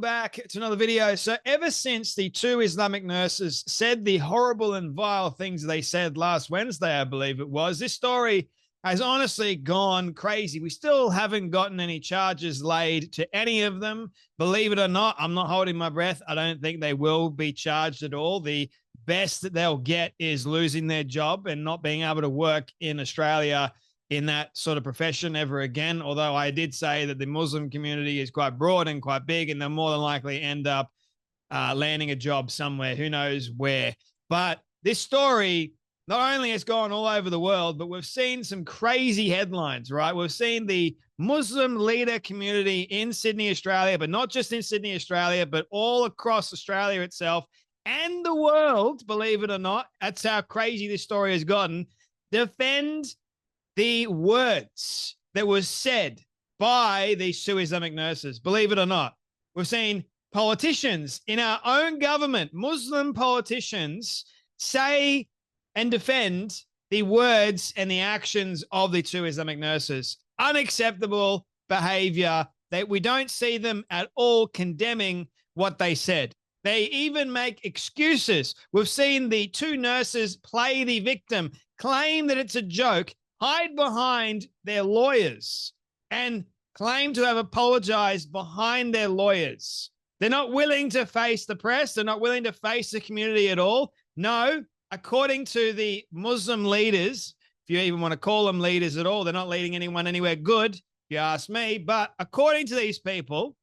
Back to another video. So ever since the two Islamic nurses said the horrible and vile things they said last Wednesday, I believe it was, this story has honestly gone crazy. We still haven't gotten any charges laid to any of them. Believe it or not, I'm not holding my breath. I don't think they will be charged at all. The best that they'll get is losing their job and not being able to work in Australia in that sort of profession ever again. Although I did say that the Muslim community is quite broad and quite big, and they'll more than likely end up landing a job somewhere, who knows where. But this story not only has gone all over the world, but we've seen some crazy headlines, right? We've seen the Muslim leader community in Sydney, Australia, but not just in Sydney, Australia, but all across Australia itself and the world, believe it or not. That's how crazy this story has gotten. Defend the words that were said by these two Islamic nurses, believe it or not. We've seen politicians in our own government, Muslim politicians, say and defend the words and the actions of the two Islamic nurses. Unacceptable behavior. We don't see them at all condemning what they said. They even make excuses. We've seen the two nurses play the victim, claim that it's a joke, hide behind their lawyers, and claim to have apologized behind their lawyers. They're not willing to face the press. They're not willing to face the community at all. No, according to the Muslim leaders, if you even want to call them leaders at all, they're not leading anyone anywhere good, if you ask me. But according to these people,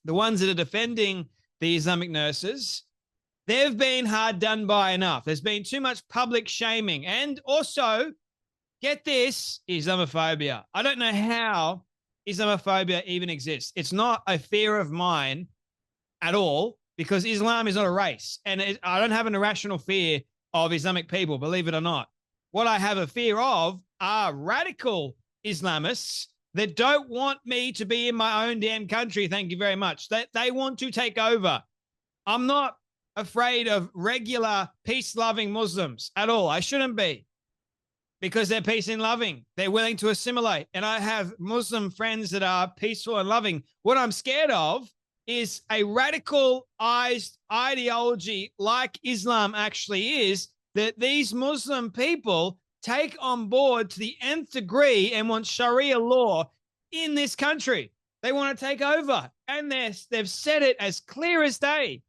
the ones that are defending the Islamic nurses, they've been hard done by enough. There's been too much public shaming, and also, get this, Islamophobia. I don't know how Islamophobia even exists. It's not a fear of mine at all, because Islam is not a race. And I don't have an irrational fear of Islamic people, believe it or not. What I have a fear of are radical Islamists that don't want me to be in my own damn country, thank you very much. They want to take over. I'm not afraid of regular peace-loving Muslims at all. I shouldn't be, because they're peace and loving. They're willing to assimilate. And I have Muslim friends that are peaceful and loving. What I'm scared of is a radicalized ideology like Islam actually is, that these Muslim people take on board to the nth degree and want Sharia law in this country. They want to take over. And they've said it as clear as day.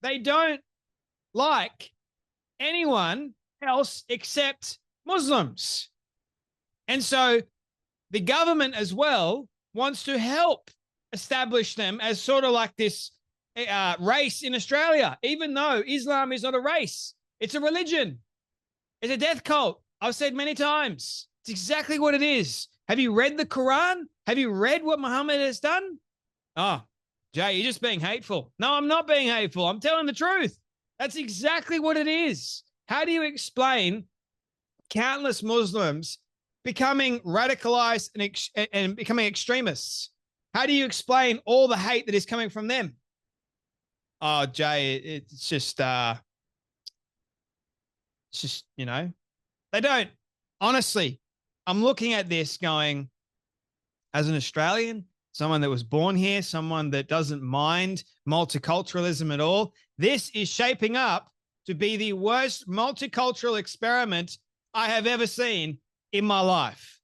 They don't like anyone else except Muslims. And so the government as well wants to help establish them as sort of like this race in Australia, even though Islam is not a race. It's a religion. It's a death cult. I've said many times. It's exactly what it is. Have you read the Quran? Have you read what Muhammad has done? Oh, Jay, you're just being hateful. No, I'm not being hateful. I'm telling the truth. That's exactly what it is. How do you explain countless Muslims becoming radicalized and becoming extremists? How do you explain all the hate that is coming from them? Oh, Jay, it's just, they don't. Honestly, I'm looking at this going, as an Australian, someone that was born here, someone that doesn't mind multiculturalism at all, this is shaping up to be the worst multicultural experiment I have ever seen in my life.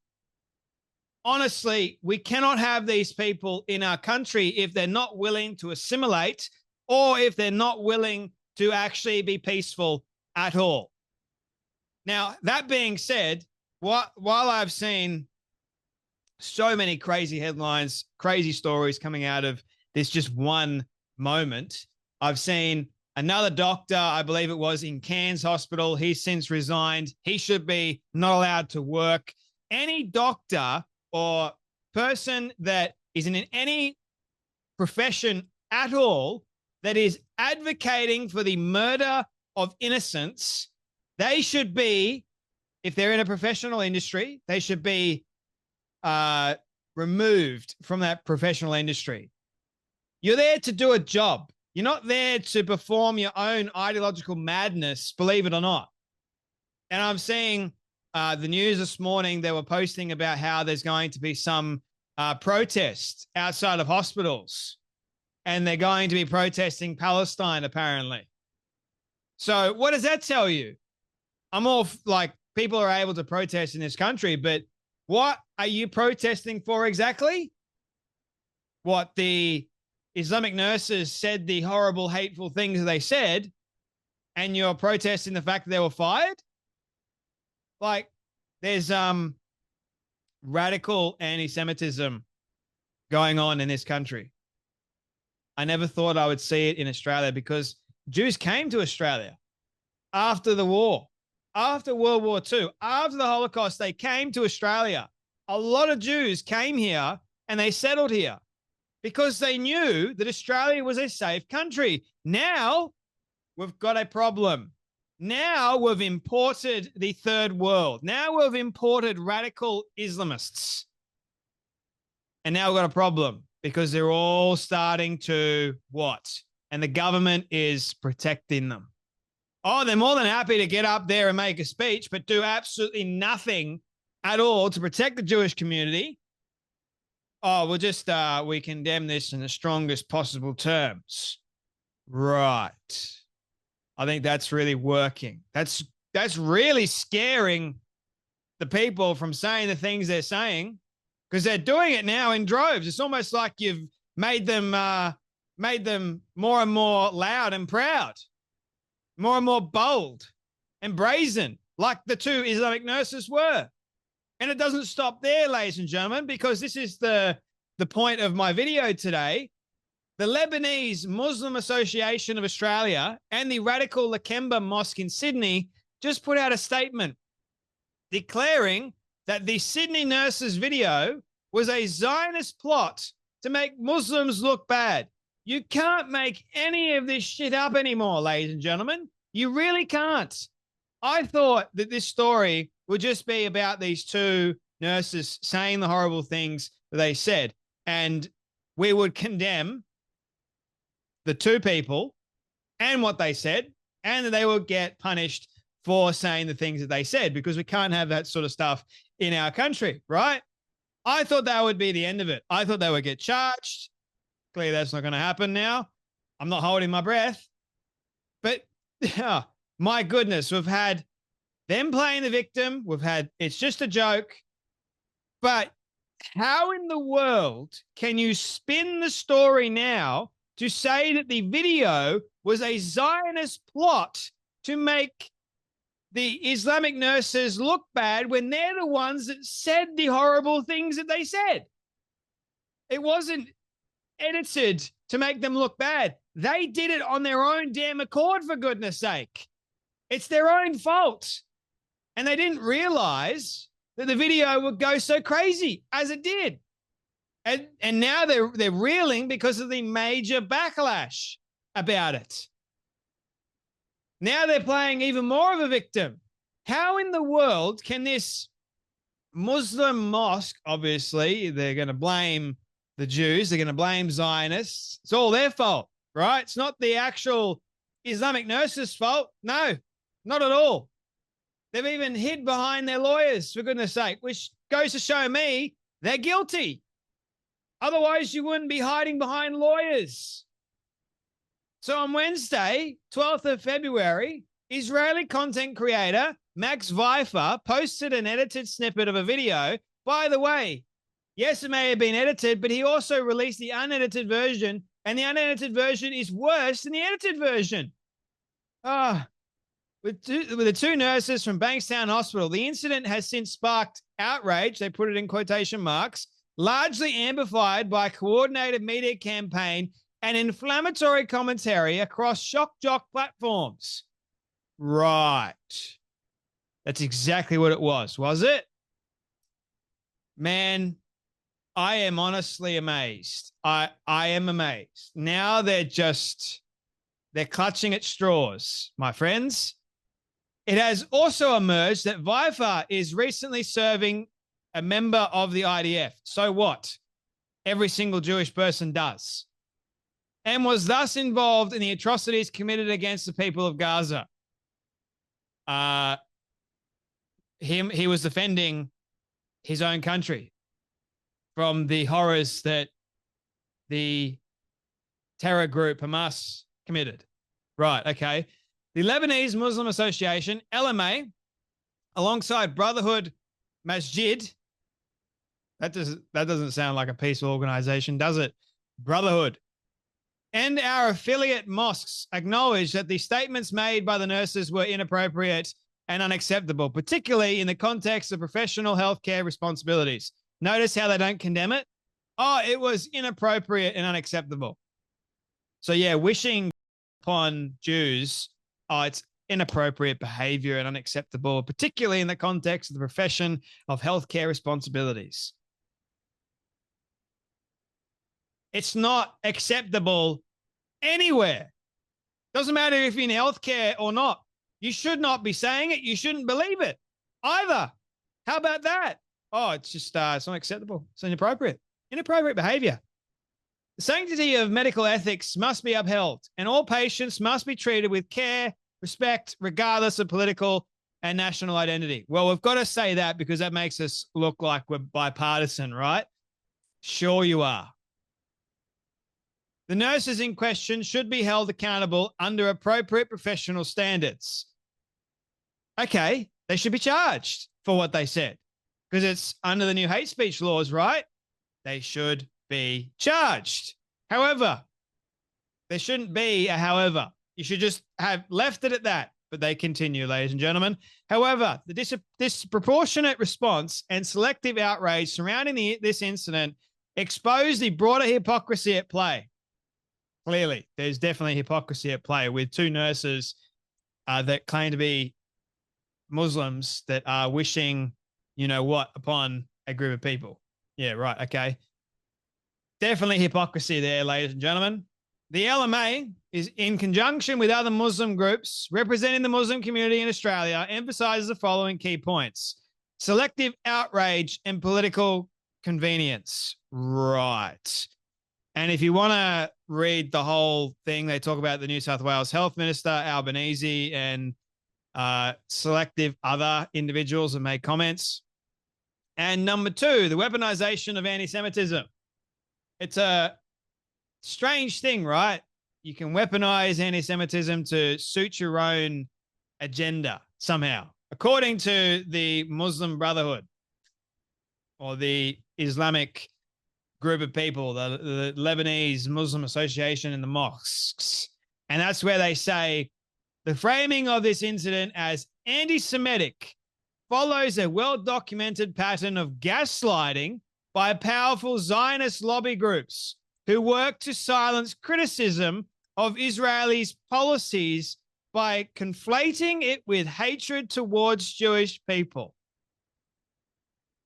Honestly, we cannot have these people in our country if they're not willing to assimilate, or if they're not willing to actually be peaceful at all. Now, that being said, while I've seen so many crazy headlines, crazy stories coming out of this just one moment, I've seen another doctor, I believe it was in Cairns Hospital. He's since resigned. He should be not allowed to work. Any doctor or person that is in any profession at all that is advocating for the murder of innocents, they should be, if they're in a professional industry, they should be removed from that professional industry. You're there to do a job. You're not there to perform your own ideological madness, believe it or not. And I'm seeing the news this morning, they were posting about how there's going to be some protest outside of hospitals and they're going to be protesting Palestine, apparently. So what does that tell you? I'm all like, people are able to protest in this country, but what are you protesting for exactly? What the Islamic nurses said, the horrible, hateful things they said, and you're protesting the fact that they were fired? Like, there's radical anti-Semitism going on in this country. I never thought I would see it in Australia, because Jews came to Australia after the war, after World War II, after the Holocaust. They came to Australia. A lot of Jews came here and they settled here because they knew that Australia was a safe country. Now we've got a problem. Now we've imported the third world. Now we've imported radical Islamists. And now we've got a problem because they're all starting to what? And the government is protecting them. Oh, they're more than happy to get up there and make a speech, but do absolutely nothing at all to protect the Jewish community. Oh, we'll just, we condemn this in the strongest possible terms. Right. I think that's really working. That's really scaring the people from saying the things they're saying, because they're doing it now in droves. It's almost like you've made them more and more loud and proud, more and more bold and brazen, like the two Islamic nurses were. And it doesn't stop there, ladies and gentlemen, because this is the point of my video today. The Lebanese Muslim Association of Australia and the radical Lakemba Mosque in Sydney just put out a statement declaring that the Sydney nurses video was a Zionist plot to make Muslims look bad. You can't make any of this shit up anymore, ladies and gentlemen. You really can't. I thought that this story would just be about these two nurses saying the horrible things that they said, and we would condemn the two people and what they said, and that they would get punished for saying the things that they said, because we can't have that sort of stuff in our country, right? I thought that would be the end of it. I thought they would get charged. Clearly, that's not going to happen now. I'm not holding my breath. But oh, my goodness, we've had them playing the victim. We've had, it's just a joke. But how in the world can you spin the story now to say that the video was a Zionist plot to make the Islamic nurses look bad when they're the ones that said the horrible things that they said? It wasn't edited to make them look bad. They did it on their own damn accord, for goodness sake. It's their own fault. And they didn't realize that the video would go so crazy as it did. And now they're reeling because of the major backlash about it. Now they're playing even more of a victim. How in the world can this Muslim mosque, obviously, they're going to blame the Jews, they're going to blame Zionists. It's all their fault, right? It's not the actual Islamic nurses' fault. No, not at all. They've even hid behind their lawyers, for goodness sake, which goes to show me they're guilty. Otherwise, you wouldn't be hiding behind lawyers. So on Wednesday, 12th of February, Israeli content creator Max Vifer posted an edited snippet of a video. By the way, yes, it may have been edited, but he also released the unedited version, and the unedited version is worse than the edited version. With the two nurses from Bankstown Hospital, the incident has since sparked outrage, they put it in quotation marks, largely amplified by a coordinated media campaign and inflammatory commentary across shock jock platforms. Right. That's exactly what it was it? Man, I am honestly amazed. I am amazed. Now they're clutching at straws, my friends. It has also emerged that Vifer is recently serving a member of the IDF. So what? Every single Jewish person does. And was thus involved in the atrocities committed against the people of Gaza. He was defending his own country from the horrors that the terror group Hamas committed. Right, okay. The Lebanese Muslim Association, LMA, alongside Brotherhood Masjid, that doesn't sound like a peaceful organization, does it? Brotherhood. And our affiliate mosques acknowledge that the statements made by the nurses were inappropriate and unacceptable, particularly in the context of professional healthcare responsibilities. Notice how they don't condemn it? Oh, it was inappropriate and unacceptable. So, yeah, wishing upon Jews, oh, it's inappropriate behavior and unacceptable, particularly in the context of the profession of healthcare responsibilities. It's not acceptable anywhere. Doesn't matter if you're in healthcare or not. You should not be saying it. You shouldn't believe it either. How about that? Oh, it's just, it's not acceptable. It's inappropriate. Inappropriate behavior. The sanctity of medical ethics must be upheld, and all patients must be treated with care, respect, regardless of political and national identity. Well, we've got to say that because that makes us look like we're bipartisan, right? Sure you are. The nurses in question should be held accountable under appropriate professional standards. Okay, they should be charged for what they said because it's under the new hate speech laws, right? They should be charged. However, there shouldn't be a however. You should just have left it at that. But they continue, ladies and gentlemen. However, the disproportionate response and selective outrage surrounding this incident expose the broader hypocrisy at play. Clearly, there's definitely hypocrisy at play with two nurses that claim to be Muslims that are wishing, you know what, upon a group of people. Yeah, right. Okay. Definitely hypocrisy there, ladies and gentlemen. The LMA is in conjunction with other Muslim groups representing the Muslim community in Australia, emphasizes the following key points: selective outrage and political convenience. Right. And if you want to read the whole thing, they talk about the New South Wales Health Minister, Albanese, and selective other individuals have made comments. And number two, the weaponization of anti-Semitism. It's a strange thing, right? You can weaponize anti-Semitism to suit your own agenda somehow, according to the Muslim Brotherhood or the Islamic group of people, the Lebanese Muslim Association in the mosques. And that's where they say the framing of this incident as anti-Semitic follows a well-documented pattern of gaslighting by powerful Zionist lobby groups who work to silence criticism of Israelis' policies by conflating it with hatred towards Jewish people.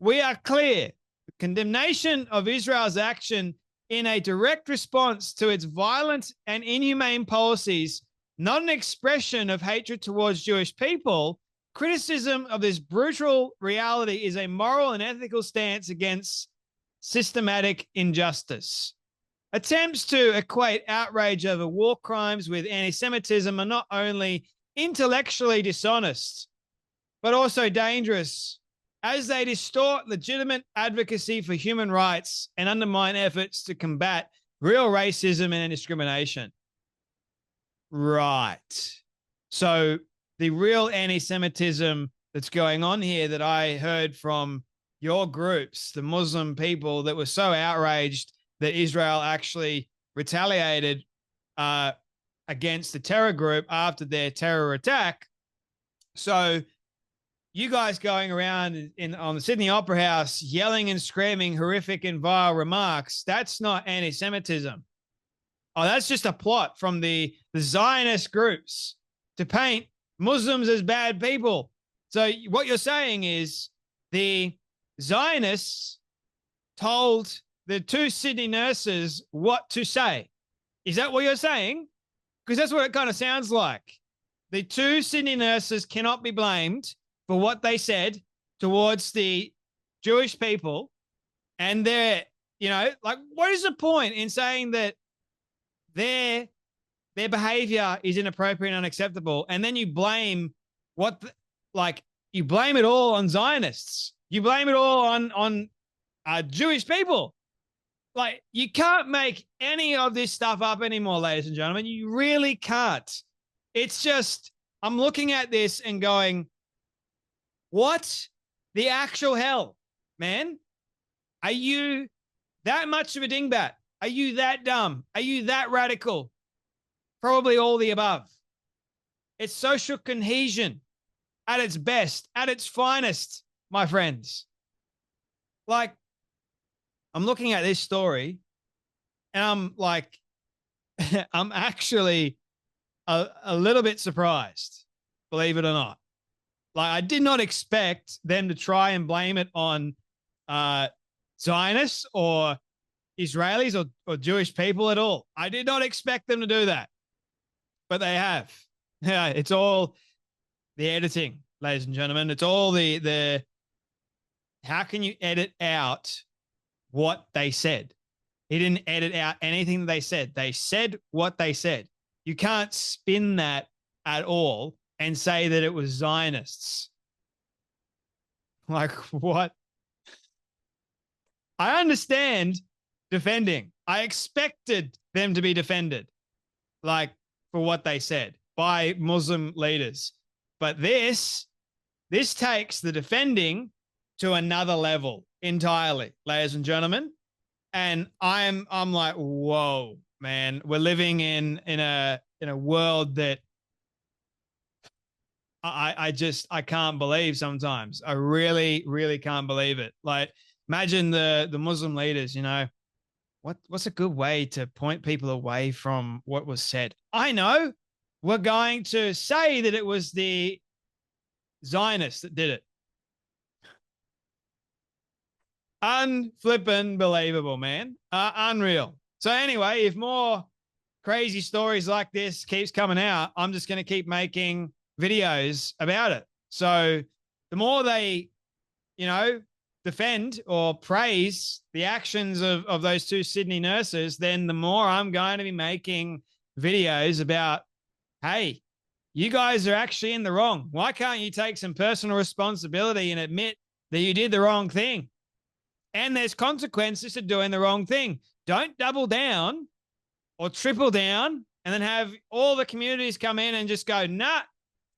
We are clear. The condemnation of Israel's action in a direct response to its violent and inhumane policies, not an expression of hatred towards Jewish people. Criticism of this brutal reality is a moral and ethical stance against systematic injustice. Attempts to equate outrage over war crimes with anti-Semitism are not only intellectually dishonest, but also dangerous, as they distort legitimate advocacy for human rights and undermine efforts to combat real racism and discrimination. Right. So the real anti-Semitism that's going on here that I heard from your groups, the Muslim people that were so outraged that Israel actually retaliated against the terror group after their terror attack. So you guys going around on the Sydney Opera House yelling and screaming horrific and vile remarks, that's not anti-Semitism. Oh, that's just a plot from the Zionist groups to paint Muslims as bad people. So what you're saying is the Zionists told the two Sydney nurses what to say. Is that what you're saying? Because that's what it kind of sounds like. The two Sydney nurses cannot be blamed for what they said towards the Jewish people. And they're, you know, like, what is the point in saying that their behavior is inappropriate and unacceptable, and then you blame you blame it all on Zionists. You blame it all on Jewish people. Like, you can't make any of this stuff up anymore, ladies and gentlemen. You really can't. It's just, I'm looking at this and going, what the actual hell, man? Are you that much of a dingbat? Are you that dumb? Are you that radical? Probably all the above. It's social cohesion at its best, at its finest, my friends. Like, I'm looking at this story and I'm like, I'm actually a little bit surprised, believe it or not. Like, I did not expect them to try and blame it on Zionists or Israelis or Jewish people at all. I did not expect them to do that, but they have. Yeah, it's all the editing, ladies and gentlemen. It's all the how can you edit out what they said? He didn't edit out anything that they said. They said what they said. You can't spin that at all and say that it was Zionists. Like, what? I understand defending. I expected them to be defended, like, for what they said by Muslim leaders. But this takes the defending to another level entirely, ladies and gentlemen. And I'm like, whoa, man, we're living in a world that I can't believe sometimes. I really, really can't believe it. Like, imagine the Muslim leaders, what's a good way to point people away from what was said? I know. We're going to say that it was the Zionists that did it. Unflippin' believable, man. Unreal. So anyway, if more crazy stories like this keeps coming out, I'm just going to keep making videos about it. So the more they, defend or praise the actions of those two Sydney nurses, then the more I'm going to be making videos about, hey, you guys are actually in the wrong. Why can't you take some personal responsibility and admit that you did the wrong thing? And there's consequences to doing the wrong thing. Don't double down or triple down and then have all the communities come in and just go, nah,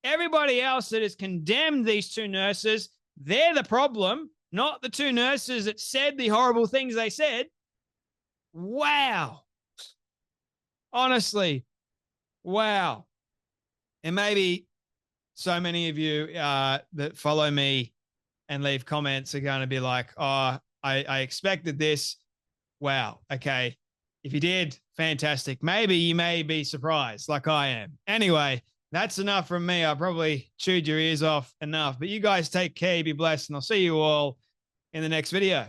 everybody else that has condemned these two nurses, they're the problem, not the two nurses that said the horrible things they said. Wow. Honestly, wow. And maybe so many of you that follow me and leave comments are going to be like, oh, I expected this. Wow. Okay. If you did, fantastic. Maybe you may be surprised like I am. Anyway, that's enough from me. I probably chewed your ears off enough, but you guys take care, be blessed, and I'll see you all in the next video.